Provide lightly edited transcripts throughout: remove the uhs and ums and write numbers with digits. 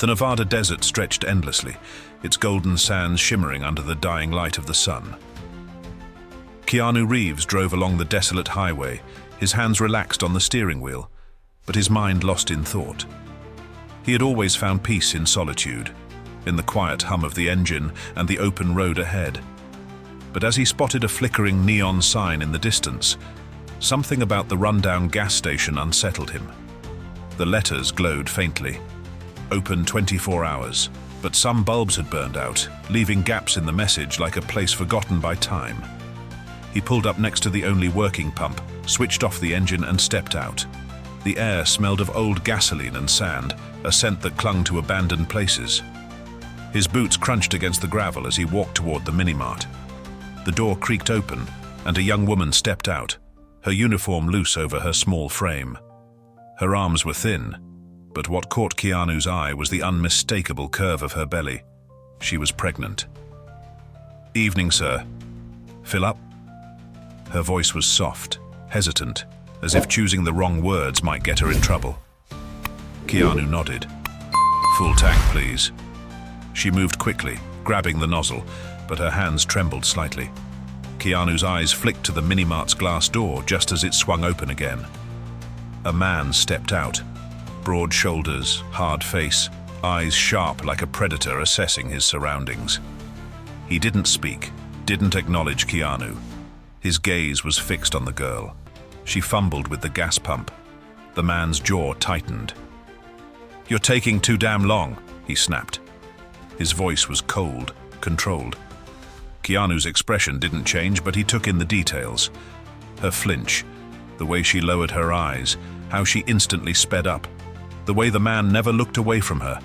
The Nevada desert stretched endlessly, its golden sands shimmering under the dying light of the sun. Keanu Reeves drove along the desolate highway, his hands relaxed on the steering wheel, but his mind lost in thought. He had always found peace in solitude, in the quiet hum of the engine and the open road ahead. But as he spotted a flickering neon sign in the distance, something about the rundown gas station unsettled him. The letters glowed faintly. Open 24 hours, but some bulbs had burned out, leaving gaps in the message like a place forgotten by time. He pulled up next to the only working pump, switched off the engine and stepped out. The air smelled of old gasoline and sand, a scent that clung to abandoned places. His boots crunched against the gravel as he walked toward the minimart. The door creaked open, and a young woman stepped out, her uniform loose over her small frame. Her arms were thin, but what caught Keanu's eye was the unmistakable curve of her belly. She was pregnant. "Evening, sir. Fill up?" Her voice was soft, hesitant, as if choosing the wrong words might get her in trouble. Keanu nodded. "Full tank, please." She moved quickly, grabbing the nozzle, but her hands trembled slightly. Keanu's eyes flicked to the minimart's glass door just as it swung open again. A man stepped out. Broad shoulders, hard face, eyes sharp like a predator assessing his surroundings. He didn't speak, didn't acknowledge Keanu. His gaze was fixed on the girl. She fumbled with the gas pump. The man's jaw tightened. "You're taking too damn long," he snapped. His voice was cold, controlled. Keanu's expression didn't change, but he took in the details. Her flinch, the way she lowered her eyes, how she instantly sped up, the way the man never looked away from her.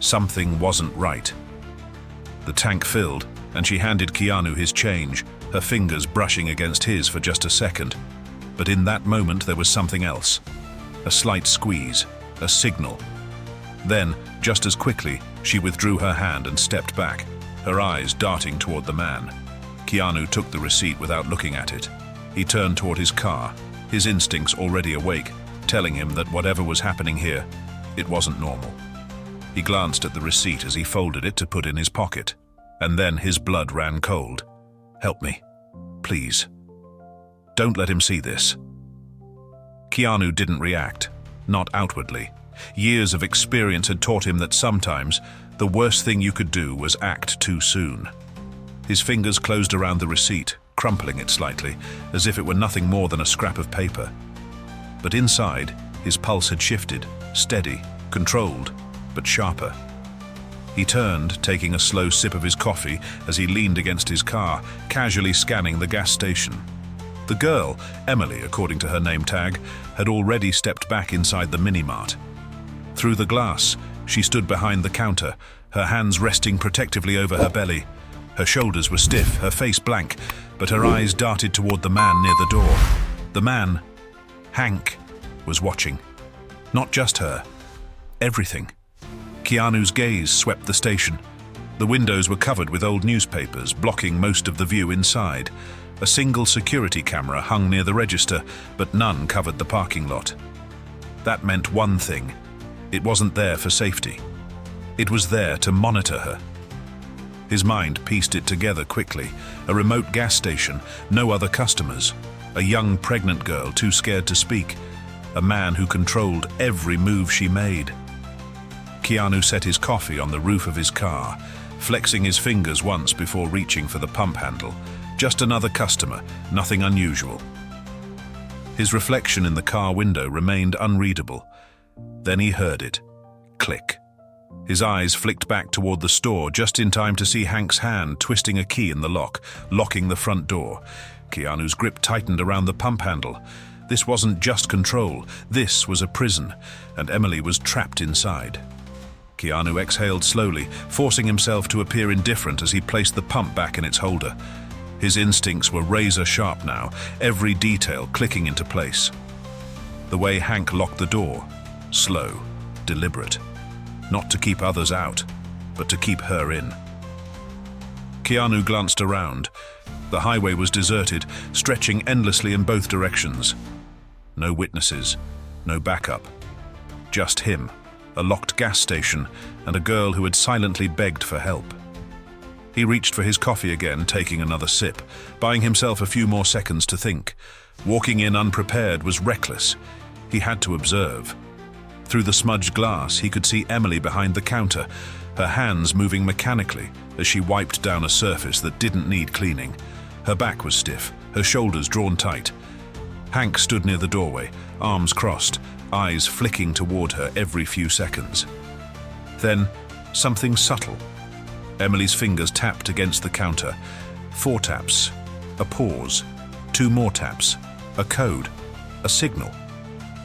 Something wasn't right. The tank filled, and she handed Keanu his change, her fingers brushing against his for just a second. But in that moment there was something else. A slight squeeze, a signal. Then, just as quickly, she withdrew her hand and stepped back, her eyes darting toward the man. Keanu took the receipt without looking at it. He turned toward his car, his instincts already awake, telling him that whatever was happening here, it wasn't normal. He glanced at the receipt as he folded it to put in his pocket, and then his blood ran cold. "Help me, please. Don't let him see this." Keanu didn't react, not outwardly. Years of experience had taught him that sometimes the worst thing you could do was act too soon. His fingers closed around the receipt, crumpling it slightly, as if it were nothing more than a scrap of paper. But inside, his pulse had shifted, steady, controlled, but sharper. He turned, taking a slow sip of his coffee as he leaned against his car, casually scanning the gas station. The girl, Emily according to her name tag, had already stepped back inside the minimart. Through the glass, she stood behind the counter, her hands resting protectively over her belly. Her shoulders were stiff, her face blank, but her eyes darted toward the man near the door. The man, Hank, was watching. Not just her. Everything. Keanu's gaze swept the station. The windows were covered with old newspapers, blocking most of the view inside. A single security camera hung near the register, but none covered the parking lot. That meant one thing. It wasn't there for safety. It was there to monitor her. His mind pieced it together quickly. A remote gas station, no other customers. A young pregnant girl too scared to speak. A man who controlled every move she made. Keanu set his coffee on the roof of his car, flexing his fingers once before reaching for the pump handle. Just another customer, nothing unusual. His reflection in the car window remained unreadable. Then he heard it. Click. His eyes flicked back toward the store just in time to see Hank's hand twisting a key in the lock, locking the front door. Keanu's grip tightened around the pump handle. This wasn't just control. This was a prison, and Emily was trapped inside. Keanu exhaled slowly, forcing himself to appear indifferent as he placed the pump back in its holder. His instincts were razor sharp now, every detail clicking into place. The way Hank locked the door, slow, deliberate. Not to keep others out, but to keep her in. Keanu glanced around. The highway was deserted, stretching endlessly in both directions. No witnesses, no backup. Just him, a locked gas station, and a girl who had silently begged for help. He reached for his coffee again, taking another sip, buying himself a few more seconds to think. Walking in unprepared was reckless. He had to observe. Through the smudged glass, he could see Emily behind the counter, her hands moving mechanically as she wiped down a surface that didn't need cleaning. Her back was stiff, her shoulders drawn tight. Hank stood near the doorway, arms crossed, eyes flicking toward her every few seconds. Then, something subtle. Emily's fingers tapped against the counter. 4 taps, a pause, 2 more taps, a code, a signal.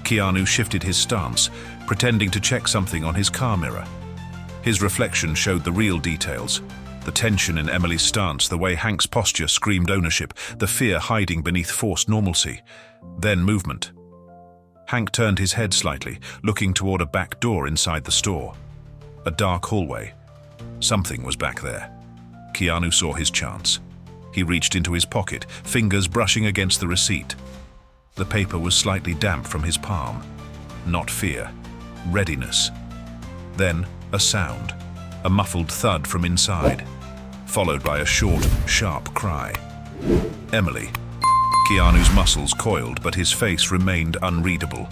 Keanu shifted his stance, pretending to check something on his car mirror. His reflection showed the real details. The tension in Emily's stance, the way Hank's posture screamed ownership, the fear hiding beneath forced normalcy. Then movement. Hank turned his head slightly, looking toward a back door inside the store. A dark hallway. Something was back there. Keanu saw his chance. He reached into his pocket, fingers brushing against the receipt. The paper was slightly damp from his palm. Not fear. Readiness. Then a sound. A muffled thud from inside, followed by a short, sharp cry. Emily. Keanu's muscles coiled, but his face remained unreadable.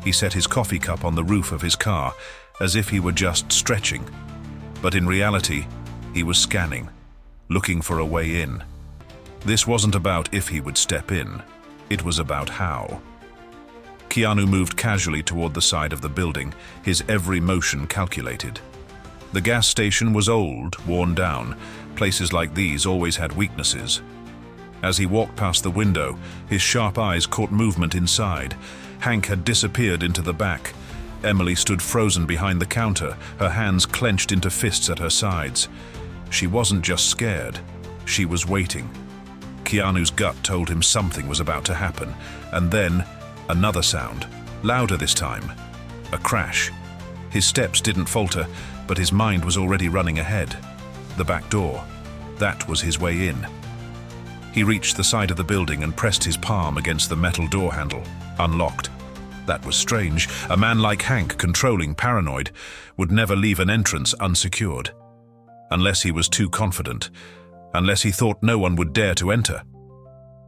He set his coffee cup on the roof of his car, as if he were just stretching. But in reality, he was scanning, looking for a way in. This wasn't about if he would step in. It was about how. Keanu moved casually toward the side of the building, his every motion calculated. The gas station was old, worn down. Places like these always had weaknesses. As he walked past the window, his sharp eyes caught movement inside. Hank had disappeared into the back. Emily stood frozen behind the counter, her hands clenched into fists at her sides. She wasn't just scared, she was waiting. Keanu's gut told him something was about to happen, and then another sound, louder this time. A crash. His steps didn't falter, but his mind was already running ahead. The back door. That was his way in. He reached the side of the building and pressed his palm against the metal door handle. Unlocked. That was strange. A man like Hank, controlling, paranoid, would never leave an entrance unsecured. Unless he was too confident. Unless he thought no one would dare to enter.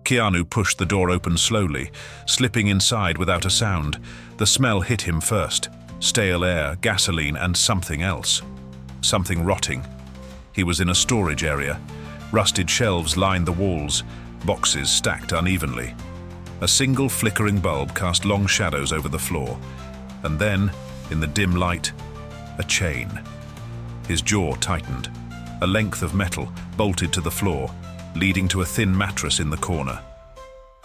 Keanu pushed the door open slowly, slipping inside without a sound. The smell hit him first. Stale air, gasoline, and something else. Something rotting. He was in a storage area. Rusted shelves lined the walls, boxes stacked unevenly. A single flickering bulb cast long shadows over the floor. And then, in the dim light, a chain. His jaw tightened. A length of metal bolted to the floor, leading to a thin mattress in the corner.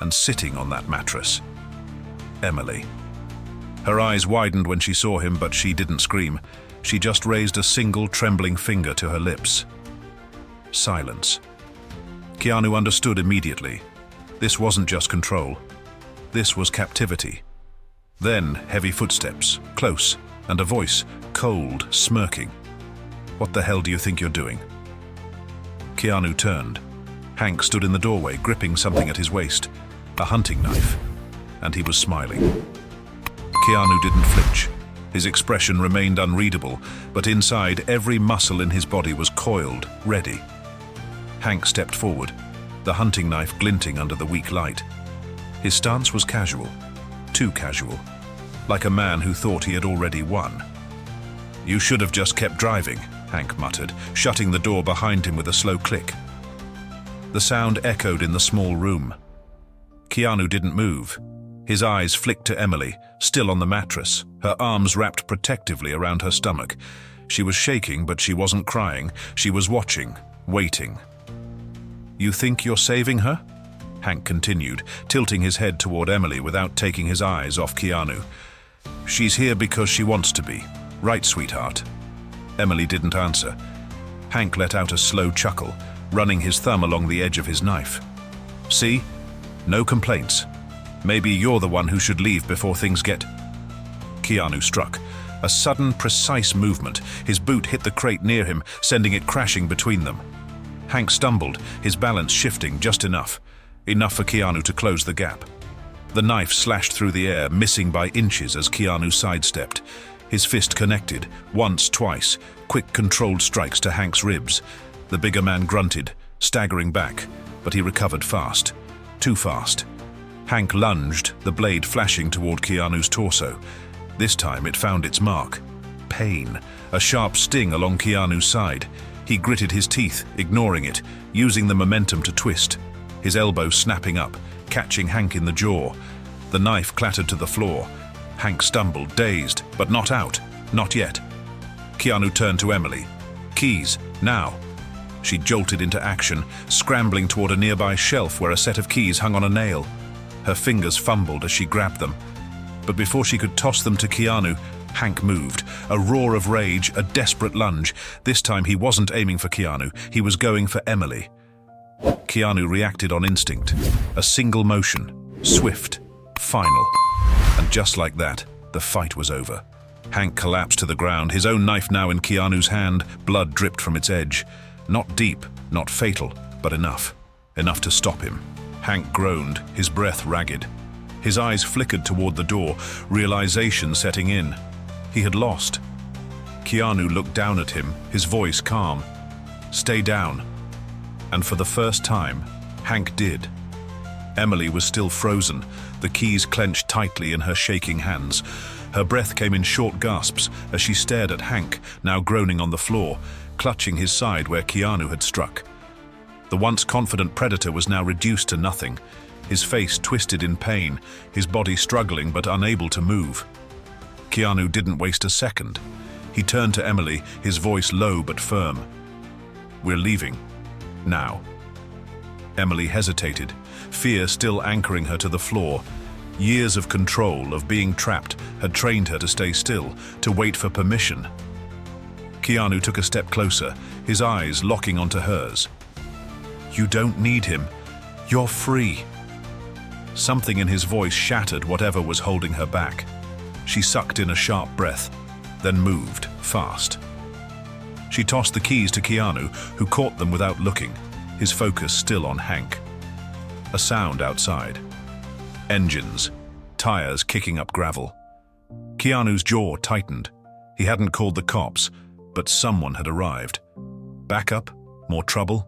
And sitting on that mattress, Emily. Her eyes widened when she saw him, but she didn't scream. She just raised a single trembling finger to her lips. Silence. Keanu understood immediately. This wasn't just control. This was captivity. Then heavy footsteps, close, and a voice, cold, smirking. "What the hell do you think you're doing?" Keanu turned. Hank stood in the doorway, gripping something at his waist, a hunting knife, and he was smiling. Keanu didn't flinch. His expression remained unreadable, but inside, every muscle in his body was coiled, ready. Hank stepped forward, the hunting knife glinting under the weak light. His stance was casual, too casual, like a man who thought he had already won. "You should have just kept driving," Hank muttered, shutting the door behind him with a slow click. The sound echoed in the small room. Keanu didn't move. His eyes flicked to Emily, still on the mattress, her arms wrapped protectively around her stomach. She was shaking, but she wasn't crying. She was watching, waiting. "You think you're saving her?" Hank continued, tilting his head toward Emily without taking his eyes off Keanu. "She's here because she wants to be. Right, sweetheart?" Emily didn't answer. Hank let out a slow chuckle, running his thumb along the edge of his knife. "See? No complaints. Maybe you're the one who should leave before things get..." Keanu struck. A sudden, precise movement. His boot hit the crate near him, sending it crashing between them. Hank stumbled, his balance shifting just enough for Keanu to close the gap. The knife slashed through the air, missing by inches as Keanu sidestepped. His fist connected, once, twice, quick controlled strikes to Hank's ribs. The bigger man grunted, staggering back, but he recovered fast. Too fast. Hank lunged, the blade flashing toward Keanu's torso. This time it found its mark. Pain, a sharp sting along Keanu's side. He gritted his teeth, ignoring it, using the momentum to twist. His elbow snapping up, catching Hank in the jaw. The knife clattered to the floor. Hank stumbled, dazed, but not out. Not yet. Keanu turned to Emily. Keys, now. She jolted into action, scrambling toward a nearby shelf where a set of keys hung on a nail. Her fingers fumbled as she grabbed them. But before she could toss them to Keanu, Hank moved. A roar of rage, a desperate lunge. This time he wasn't aiming for Keanu, he was going for Emily. Keanu reacted on instinct. A single motion, swift, final. And just like that, the fight was over. Hank collapsed to the ground, his own knife now in Keanu's hand, blood dripped from its edge. Not deep, not fatal, but enough. Enough to stop him. Hank groaned, his breath ragged. His eyes flickered toward the door, realization setting in. He had lost. Keanu looked down at him, his voice calm. Stay down. And for the first time, Hank did. Emily was still frozen, the keys clenched tightly in her shaking hands. Her breath came in short gasps as she stared at Hank, now groaning on the floor, clutching his side where Keanu had struck. The once confident predator was now reduced to nothing, his face twisted in pain, his body struggling but unable to move. Keanu didn't waste a second. He turned to Emily, his voice low but firm. We're leaving. Now. Emily hesitated, fear still anchoring her to the floor. Years of control, of being trapped, had trained her to stay still, to wait for permission. Keanu took a step closer, his eyes locking onto hers. You don't need him. You're free. Something in his voice shattered whatever was holding her back. She sucked in a sharp breath, then moved, fast. She tossed the keys to Keanu, who caught them without looking, his focus still on Hank. A sound outside. Engines, tires kicking up gravel. Keanu's jaw tightened. He hadn't called the cops, but someone had arrived. Backup? More trouble?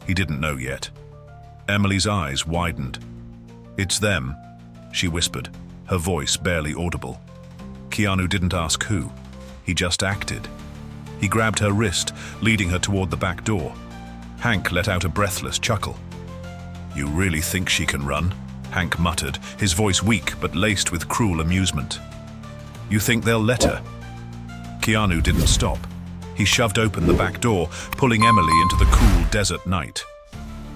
He didn't know yet. Emily's eyes widened. It's them, she whispered, her voice barely audible. Keanu didn't ask who. He just acted. He grabbed her wrist, leading her toward the back door. Hank let out a breathless chuckle. You really think she can run? Hank muttered, his voice weak but laced with cruel amusement. You think they'll let her? Keanu didn't stop. He shoved open the back door, pulling Emily into the cool desert night.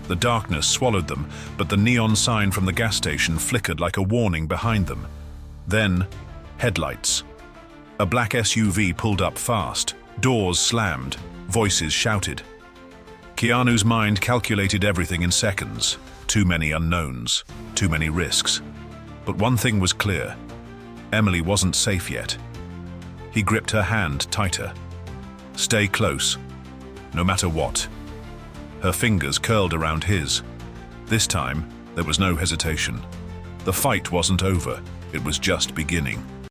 The darkness swallowed them, but the neon sign from the gas station flickered like a warning behind them. Then, headlights. A black SUV pulled up fast. Doors slammed. Voices shouted. Keanu's mind calculated everything in seconds. Too many unknowns. Too many risks. But one thing was clear. Emily wasn't safe yet. He gripped her hand tighter. Stay close. No matter what. Her fingers curled around his. This time, there was no hesitation. The fight wasn't over. It was just beginning.